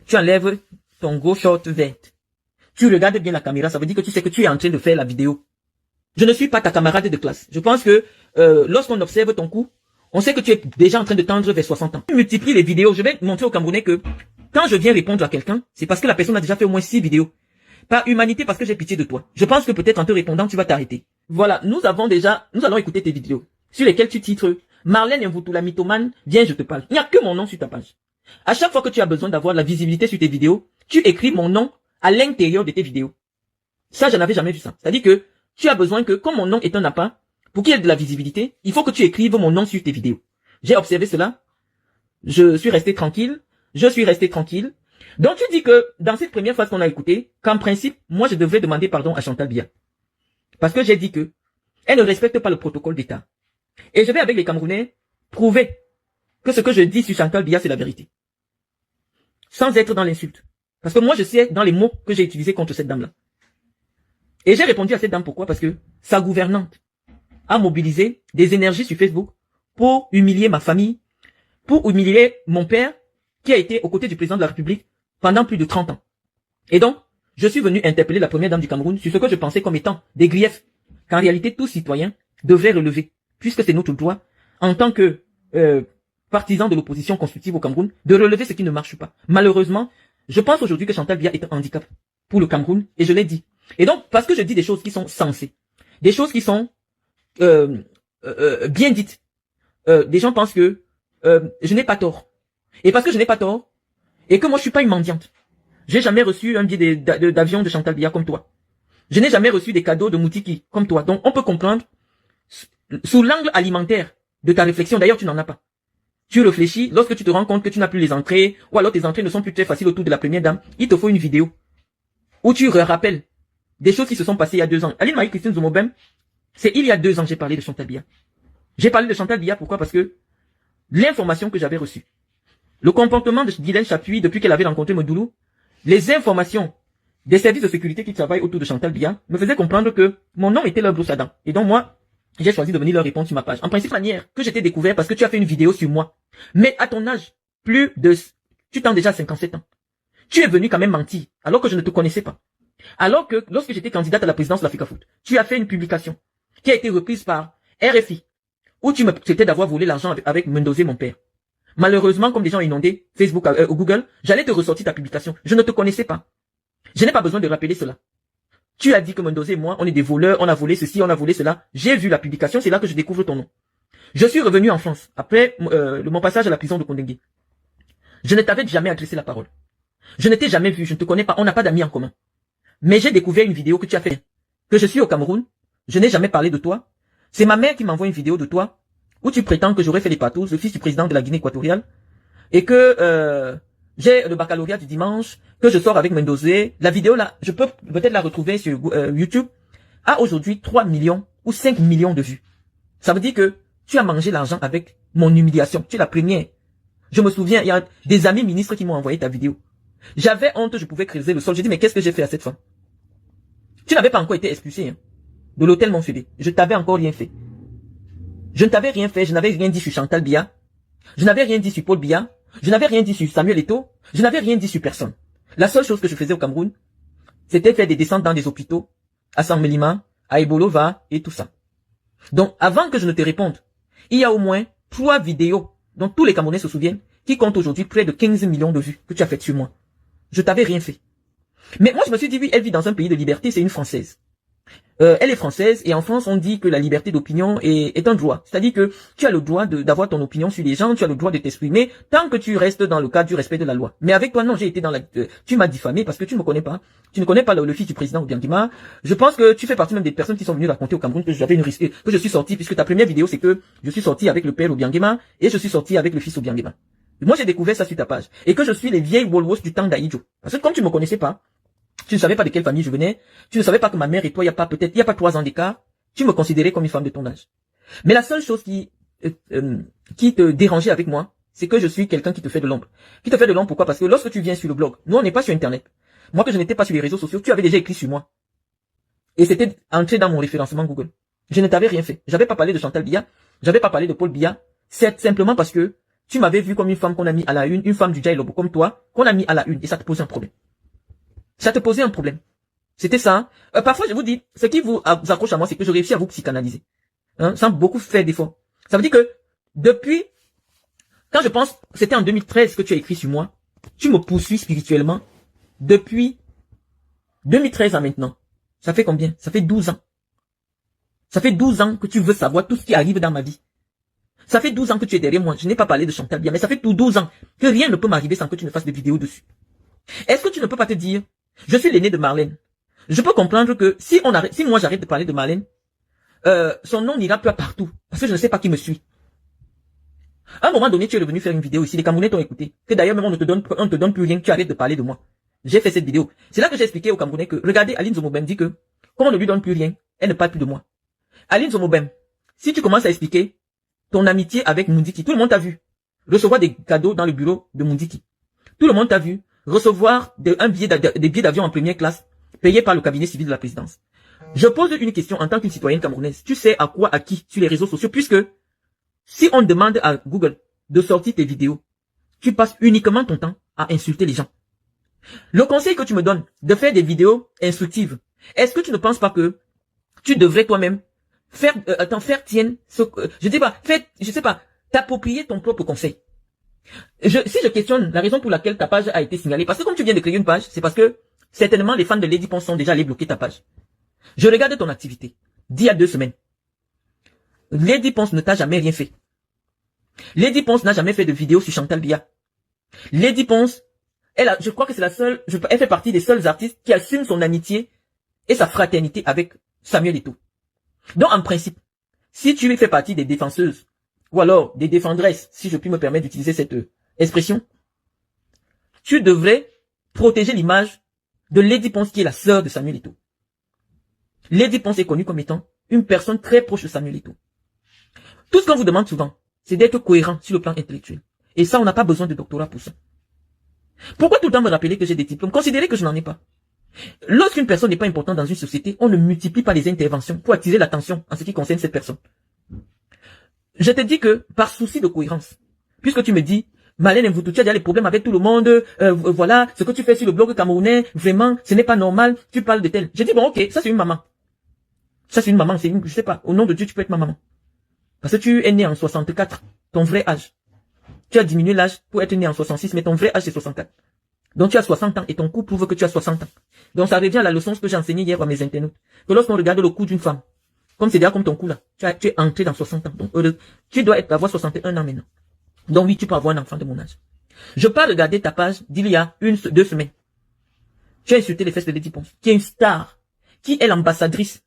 tu enlèves ton gros short vert. Tu regardes bien la caméra, ça veut dire que tu sais que tu es en train de faire la vidéo. Je ne suis pas ta camarade de classe. Je pense que lorsqu'on observe ton cou, on sait que tu es déjà en train de tendre vers 60 ans. Tu multiplies les vidéos. Je vais montrer aux Camerounais que quand je viens répondre à quelqu'un, c'est parce que la personne a déjà fait au moins 6 vidéos. Par humanité, parce que j'ai pitié de toi. Je pense que peut-être en te répondant, tu vas t'arrêter. Voilà, nous allons écouter tes vidéos sur lesquelles tu titres Marlène Mvoutou, la mythomane, viens, je te parle. Il n'y a que mon nom sur ta page. À chaque fois que tu as besoin d'avoir la visibilité sur tes vidéos, tu écris mon nom à l'intérieur de tes vidéos. Ça, je n'avais jamais vu ça. C'est-à-dire que tu as besoin que, comme mon nom est un appât, pour qu'il y ait de la visibilité, il faut que tu écrives mon nom sur tes vidéos. J'ai observé cela. Je suis resté tranquille. Donc tu dis que dans cette première phase qu'on a écoutée, qu'en principe, moi je devrais demander pardon à Chantal Biya. Parce que j'ai dit que elle ne respecte pas le protocole d'État. Et je vais avec les Camerounais prouver que ce que je dis sur Chantal Biya, c'est la vérité. Sans être dans l'insulte. Parce que moi je sais dans les mots que j'ai utilisés contre cette dame-là. Et j'ai répondu à cette dame pourquoi? Parce que sa gouvernante a mobilisé des énergies sur Facebook pour humilier ma famille, pour humilier mon père, qui a été aux côtés du président de la République pendant plus de 30 ans. Et donc, je suis venu interpeller la première dame du Cameroun sur ce que je pensais comme étant des griefs qu'en réalité tout citoyen devrait relever, puisque c'est notre droit, en tant que partisan de l'opposition constructive au Cameroun, de relever ce qui ne marche pas. Malheureusement, je pense aujourd'hui que Chantal Biya est un handicap pour le Cameroun, et je l'ai dit. Et donc, parce que je dis des choses qui sont sensées, des choses qui sont bien dites, des gens pensent que je n'ai pas tort. Et parce que je n'ai pas tort, et que moi je suis pas une mendiante, j'ai jamais reçu un billet d'avion de Chantal Biya comme toi. Je n'ai jamais reçu des cadeaux de Moutiki comme toi. Donc on peut comprendre, sous l'angle alimentaire de ta réflexion, d'ailleurs tu n'en as pas. Tu réfléchis, lorsque tu te rends compte que tu n'as plus les entrées, ou alors tes entrées ne sont plus très faciles autour de la première dame, il te faut une vidéo où tu rappelles des choses qui se sont passées il y a 2 ans. Aline Marie-Christine Zomobem, c'est il y a 2 ans que j'ai parlé de Chantal Biya. J'ai parlé de Chantal Biya, pourquoi? Parce que l'information que j'avais reçue, le comportement de Guylaine Chapuis depuis qu'elle avait rencontré Medoulou, les informations des services de sécurité qui travaillent autour de Chantal Biya me faisaient comprendre que mon nom était leur brosse à dents. Et donc moi, j'ai choisi de venir leur répondre sur ma page. En principe, manière que j'étais découvert parce que tu as fait une vidéo sur moi. Mais à ton âge, tu tends déjà 57 ans. Tu es venu quand même mentir, alors que je ne te connaissais pas. Alors que lorsque j'étais candidate à la présidence de l'Africa Foot, tu as fait une publication qui a été reprise par RFI, où tu me traitais d'avoir volé l'argent avec Mendozé, mon père. Malheureusement, comme des gens inondés, Facebook ou Google, j'allais te ressortir ta publication. Je ne te connaissais pas. Je n'ai pas besoin de rappeler cela. Tu as dit que Mendozé et moi, on est des voleurs, on a volé ceci, on a volé cela. J'ai vu la publication, c'est là que je découvre ton nom. Je suis revenu en France, après mon passage à la prison de Kondengui. Je ne t'avais jamais adressé la parole. Je ne t'ai jamais vu, je ne te connais pas, on n'a pas d'amis en commun. Mais j'ai découvert une vidéo que tu as fait, que je suis au Cameroun, je n'ai jamais parlé de toi. C'est ma mère qui m'envoie une vidéo de toi, où tu prétends que j'aurais fait les patous, le fils du président de la Guinée équatoriale, et que j'ai le baccalauréat du dimanche, que je sors avec Mendozé. La vidéo là, je peux peut-être la retrouver sur YouTube, a aujourd'hui 3 millions ou 5 millions de vues. Ça veut dire que tu as mangé l'argent avec mon humiliation. Tu es la première. Je me souviens, il y a des amis ministres qui m'ont envoyé ta vidéo. J'avais honte, je pouvais creuser le sol. J'ai dit, mais qu'est-ce que j'ai fait à cette femme? Tu n'avais pas encore été expulsé de l'hôtel Montfédé. Je t'avais encore rien fait. Je ne t'avais rien fait, je n'avais rien dit sur Chantal Biya. Je n'avais rien dit sur Paul Biya. Je n'avais rien dit sur Samuel Eto'o. Je n'avais rien dit sur personne. La seule chose que je faisais au Cameroun, c'était faire des descentes dans des hôpitaux, à San Melima, à Ebolova et tout ça. Donc, avant que je ne te réponde, il y a au moins 3 vidéos dont tous les Camerounais se souviennent, qui comptent aujourd'hui près de 15 millions de vues que tu as faites sur moi. Je t'avais rien fait. Mais moi, je me suis dit, oui, elle vit dans un pays de liberté, c'est une Française. Elle est française, et en France, on dit que la liberté d'opinion est un droit. C'est-à-dire que tu as le droit d'avoir ton opinion sur les gens, tu as le droit de t'exprimer, tant que tu restes dans le cadre du respect de la loi. Mais avec toi, non, j'ai été dans la... tu m'as diffamé parce que tu ne me connais pas. Tu ne connais pas le fils du président Obiangema. Je pense que tu fais partie même des personnes qui sont venues raconter au Cameroun que j'avais une risque, que je suis sorti, puisque ta première vidéo, c'est que je suis sorti avec le père Obiangema, et je suis sorti avec le fils Obiangema. Moi, j'ai découvert ça sur ta page. Et que je suis les vieilles Wolwos du temps d'Aïdjo. Parce que comme tu me connaissais pas, tu ne savais pas de quelle famille je venais, tu ne savais pas que ma mère et toi, il n'y a pas 3 ans d'écart, tu me considérais comme une femme de ton âge. Mais la seule chose qui te dérangeait avec moi, c'est que je suis quelqu'un qui te fait de l'ombre. Qui te fait de l'ombre, pourquoi? Parce que lorsque tu viens sur le blog, nous on n'est pas sur Internet. Moi que je n'étais pas sur les réseaux sociaux, tu avais déjà écrit sur moi. Et c'était entré dans mon référencement Google. Je ne t'avais rien fait. J'avais pas parlé de Chantal Biya, j'avais pas parlé de Paul Biya, c'est simplement parce que tu m'avais vu comme une femme qu'on a mis à la une femme du Jailobo comme toi, qu'on a mis à la une, et ça te posait un problème. Ça te posait un problème. C'était ça. Hein? Parfois, je vous dis, ce qui vous accroche à moi, c'est que je réussis à vous psychanalyser. Hein, sans beaucoup faire d'efforts. Ça veut dire que, depuis, quand je pense, c'était en 2013 que tu as écrit sur moi, tu me poursuis spirituellement, depuis 2013 à maintenant. Ça fait combien? Ça fait 12 ans. Ça fait 12 ans que tu veux savoir tout ce qui arrive dans ma vie. Ça fait 12 ans que tu es derrière moi. Je n'ai pas parlé de Chantal Biya, mais ça fait tout 12 ans que rien ne peut m'arriver sans que tu ne fasses des vidéos dessus. Est-ce que tu ne peux pas te dire, je suis l'aîné de Marlène. Je peux comprendre que si moi j'arrête de parler de Marlène, son nom n'ira plus partout. Parce que je ne sais pas qui me suit. À un moment donné, tu es revenu faire une vidéo ici. Les Camerounais t'ont écouté. Que d'ailleurs, même on ne te donne plus rien. Tu arrêtes de parler de moi. J'ai fait cette vidéo. C'est là que j'ai expliqué aux Camerounais que, regardez, Aline Zomobem dit que, comme on ne lui donne plus rien, elle ne parle plus de moi. Aline Zomobem, si tu commences à expliquer ton amitié avec Mundiki, tout le monde t'a vu recevoir des cadeaux dans le bureau de Mundiki. Tout le monde t'a vu recevoir des billets d'avion en première classe payés par le cabinet civil de la présidence. Je pose une question en tant qu'une citoyenne camerounaise. Tu sais à quoi, à qui sur les réseaux sociaux, puisque si on demande à Google de sortir tes vidéos, tu passes uniquement ton temps à insulter les gens. Le conseil que tu me donnes de faire des vidéos instructives, est-ce que tu ne penses pas que tu devrais toi-même t'en faire tienne, je sais pas, t'approprier ton propre conseil. Si je questionne la raison pour laquelle ta page a été signalée, parce que comme tu viens de créer une page, c'est parce que certainement les fans de Lady Ponce sont déjà allés bloquer ta page. Je regarde ton activité d'il y a 2 semaines. Lady Ponce ne t'a jamais rien fait. Lady Ponce n'a jamais fait de vidéo sur Chantal Biya. Lady Ponce, je crois que c'est la seule, elle fait partie des seuls artistes qui assument son amitié et sa fraternité avec Samuel Eto'o. Donc en principe, si tu fais partie des défenseuses, ou alors des défendresses, si je puis me permettre d'utiliser cette expression, tu devrais protéger l'image de Lady Ponce qui est la sœur de Samuel Eto'o. Lady Ponce est connue comme étant une personne très proche de Samuel Eto'o. Tout ce qu'on vous demande souvent, c'est d'être cohérent sur le plan intellectuel. Et ça, on n'a pas besoin de doctorat pour ça. Pourquoi tout le temps me rappeler que j'ai des diplômes? Considérez que je n'en ai pas. Lorsqu'une personne n'est pas importante dans une société, on ne multiplie pas les interventions pour attirer l'attention en ce qui concerne cette personne. Je te dis que, par souci de cohérence, puisque tu me dis, Marlène Mvoutou, tu as déjà les problèmes avec tout le monde, voilà, ce que tu fais sur le blog camerounais, vraiment, ce n'est pas normal, tu parles de tel. J'ai dit, bon, ok, ça c'est une maman. Ça c'est une maman, je sais pas, au nom de Dieu, tu peux être ma maman. Parce que tu es né en 64, ton vrai âge. Tu as diminué l'âge pour être né en 66, mais ton vrai âge c'est 64. Donc tu as 60 ans et ton cou prouve que tu as 60 ans. Donc ça revient à la leçon que j'ai enseignée hier à mes internautes. Que lorsqu'on regarde le cou d'une femme, comme c'est déjà comme ton cou là, tu es entré dans 60 ans. Donc tu dois avoir 61 ans maintenant. Donc oui, tu peux avoir un enfant de mon âge. Je peux regarder ta page d'il y a 2 semaines. Tu as insulté les fesses de Lady Ponce, qui est une star, qui est l'ambassadrice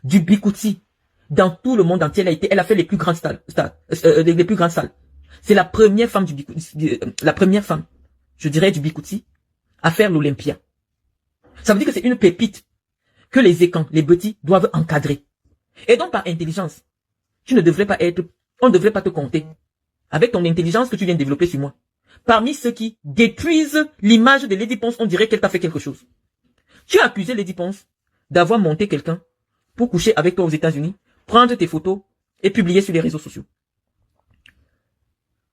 du Bikouti dans tout le monde entier. Elle a fait les plus grandes salles. Les plus grandes salles. C'est la première femme du Bikouti, la première femme, je dirais, du Bikouti à faire l'Olympia. Ça veut dire que c'est une pépite que les écans, les petits, doivent encadrer. Et donc, par intelligence, on ne devrait pas te compter avec ton intelligence que tu viens de développer sur moi. Parmi ceux qui détruisent l'image de Lady Ponce, on dirait qu'elle t'a fait quelque chose. Tu as accusé Lady Ponce d'avoir monté quelqu'un pour coucher avec toi aux États-Unis, prendre tes photos et publier sur les réseaux sociaux.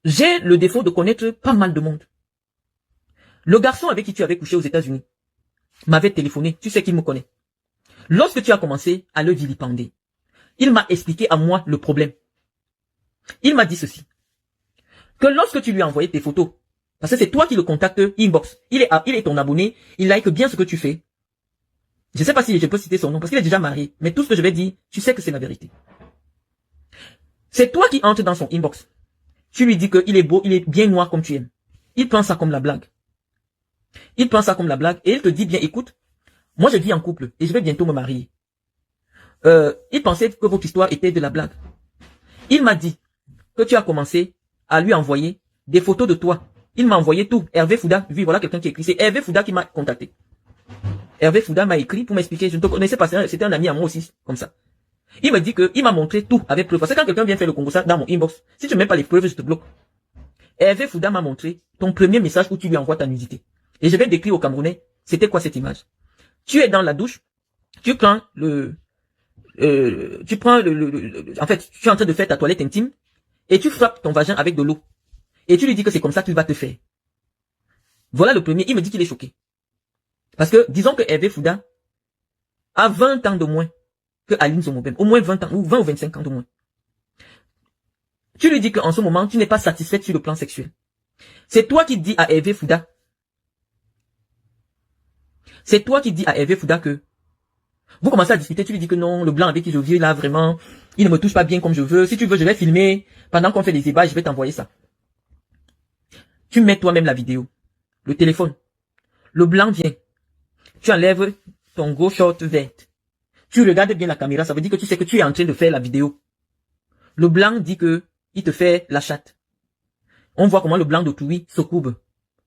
J'ai le défaut de connaître pas mal de monde. Le garçon avec qui tu avais couché aux États-Unis m'avait téléphoné, tu sais qu'il me connaît. Lorsque tu as commencé à le vilipender, il m'a expliqué à moi le problème. Il m'a dit ceci, que lorsque tu lui as envoyé tes photos, parce que c'est toi qui le contactes inbox, il est ton abonné, il like bien ce que tu fais. Je ne sais pas si je peux citer son nom, parce qu'il est déjà marié, mais tout ce que je vais dire, tu sais que c'est la vérité. C'est toi qui entres dans son inbox. Tu lui dis qu'il est beau, il est bien noir comme tu aimes. Il prend ça comme la blague. Il prend ça comme la blague et il te dit bien, écoute, moi je vis en couple et je vais bientôt me marier. Il pensait que votre histoire était de la blague. Il m'a dit que tu as commencé à lui envoyer des photos de toi. Il m'a envoyé tout. Hervé Fouda, oui, voilà quelqu'un qui écrit. C'est Hervé Fouda qui m'a contacté. Hervé Fouda m'a écrit pour m'expliquer. Je ne te connaissais pas, c'était un ami à moi aussi, comme ça. Il me dit il m'a montré tout avec preuve. Parce que quand quelqu'un vient faire le Congo ça dans mon inbox, si tu ne mets pas les preuves, je te bloque. Hervé Fouda m'a montré ton premier message où tu lui envoies ta nudité. Et je vais décrire au Camerounais, c'était quoi cette image. Tu es dans la douche, tu prends en fait, tu es en train de faire ta toilette intime, et tu frappes ton vagin avec de l'eau. Et tu lui dis que c'est comme ça qu'il va te faire. Voilà le premier, il me dit qu'il est choqué. Parce que, disons que Hervé Fouda a 20 ans de moins que Aline Zomobem. Au moins 20 ans, ou 20 ou 25 ans de moins. Tu lui dis qu'en ce moment, tu n'es pas satisfaite sur le plan sexuel. C'est toi qui dis à Hervé Fouda. C'est toi qui dis à Hervé Fouda que vous commencez à discuter, tu lui dis que non, le blanc avec qui je vis là, vraiment, il ne me touche pas bien comme je veux. Si tu veux, je vais filmer. Pendant qu'on fait les débats, je vais t'envoyer ça. Tu mets toi-même la vidéo. Le téléphone. Le blanc vient. Tu enlèves ton gros short vert. Tu regardes bien la caméra, ça veut dire que tu sais que tu es en train de faire la vidéo. Le blanc dit que il te fait la chatte. On voit comment le blanc d'autrui se courbe.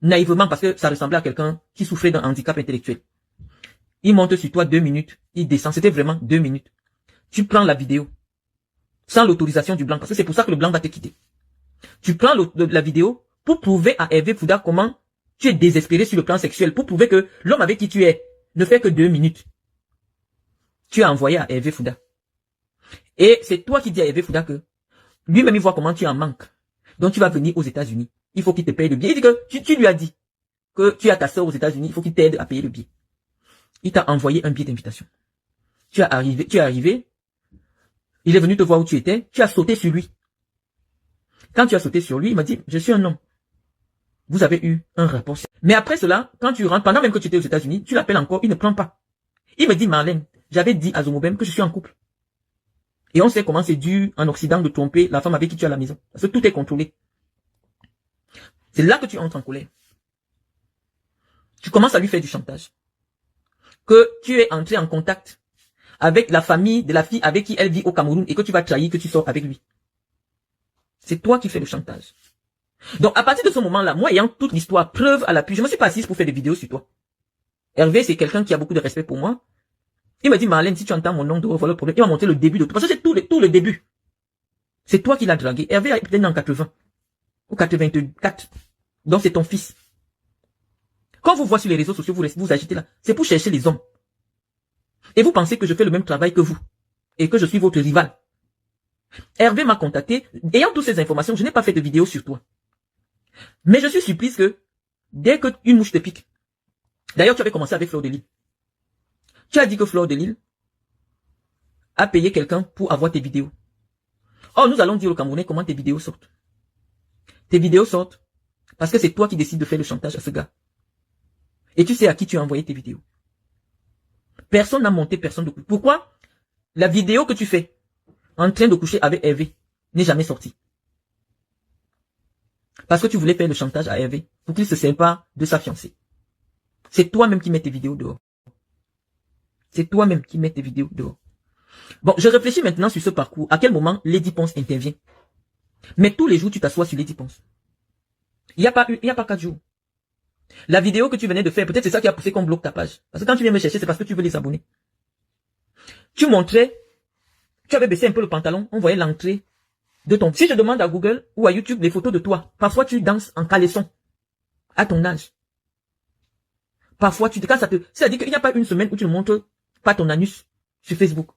Naïvement parce que ça ressemblait à quelqu'un qui souffrait d'un handicap intellectuel. Il monte sur toi 2 minutes. Il descend. C'était vraiment 2 minutes. Tu prends la vidéo. Sans l'autorisation du blanc. Parce que c'est pour ça que le blanc va te quitter. Tu prends la vidéo pour prouver à Hervé Fouda comment tu es désespéré sur le plan sexuel. Pour prouver que l'homme avec qui tu es ne fait que 2 minutes. Tu as envoyé à Hervé Fouda. Et c'est toi qui dis à Hervé Fouda que lui-même il voit comment tu en manques. Donc tu vas venir aux États-Unis. Il faut qu'il te paye le billet. Il dit que tu lui as dit que tu as ta soeur aux États-Unis. Il faut qu'il t'aide à payer le billet. Il t'a envoyé un billet d'invitation. Tu es arrivé. Il est venu te voir où tu étais. Tu as sauté sur lui. Quand tu as sauté sur lui, il m'a dit, je suis un homme. Vous avez eu un rapport. Mais après cela, quand tu rentres, pendant même que tu étais aux États-Unis, tu l'appelles encore, il ne prend pas. Il me dit, Marlène, j'avais dit à Zomobem que je suis en couple. Et on sait comment c'est dur en Occident de tromper la femme avec qui tu es à la maison. Parce que tout est contrôlé. C'est là que tu entres en colère. Tu commences à lui faire du chantage. Que tu es entré en contact avec la famille de la fille avec qui elle vit au Cameroun et que tu vas trahir que tu sors avec lui. C'est toi qui fais le chantage. Donc à partir de ce moment-là, moi ayant toute l'histoire, preuve à l'appui, je me suis pas assise pour faire des vidéos sur toi. Hervé, c'est quelqu'un qui a beaucoup de respect pour moi. Il m'a dit, Marlène, si tu entends mon nom, voilà le problème. Il m'a montré le début de tout. Parce que c'est tout le début. C'est toi qui l'as dragué. Hervé est peut-être né en 80. Ou 84. Donc c'est ton fils. Quand vous voyez sur les réseaux sociaux, vous agitez là. C'est pour chercher les hommes. Et vous pensez que je fais le même travail que vous. Et que je suis votre rival. Hervé m'a contacté. Ayant toutes ces informations, je n'ai pas fait de vidéo sur toi. Mais je suis surprise que, dès qu'une mouche te pique. D'ailleurs, tu avais commencé avec Fleur de Lille. Tu as dit que Fleur de Lille a payé quelqu'un pour avoir tes vidéos. Oh, nous allons dire aux Camerounais comment tes vidéos sortent. Tes vidéos sortent parce que c'est toi qui décides de faire le chantage à ce gars. Et tu sais à qui tu as envoyé tes vidéos. Personne n'a monté personne de couche. Pourquoi la vidéo que tu fais en train de coucher avec Hervé n'est jamais sortie? Parce que tu voulais faire le chantage à Hervé pour qu'il se sépare de sa fiancée. C'est toi-même qui mets tes vidéos dehors. C'est toi-même qui mets tes vidéos dehors. Bon, je réfléchis maintenant sur ce parcours. À quel moment Lady Ponce intervient? Mais tous les jours, tu t'assois sur Lady Ponce. Il n'y a pas 4 jours. La vidéo que tu venais de faire, peut-être c'est ça qui a poussé qu'on bloque ta page. Parce que quand tu viens me chercher, c'est parce que tu veux les abonnés. Tu montrais, tu avais baissé un peu le pantalon, on voyait l'entrée de ton... Si je demande à Google ou à YouTube des photos de toi, parfois tu danses en caleçon, à ton âge. Parfois tu... Quand ça te... C'est-à-dire qu'il n'y a pas une semaine où tu ne montres pas ton anus sur Facebook.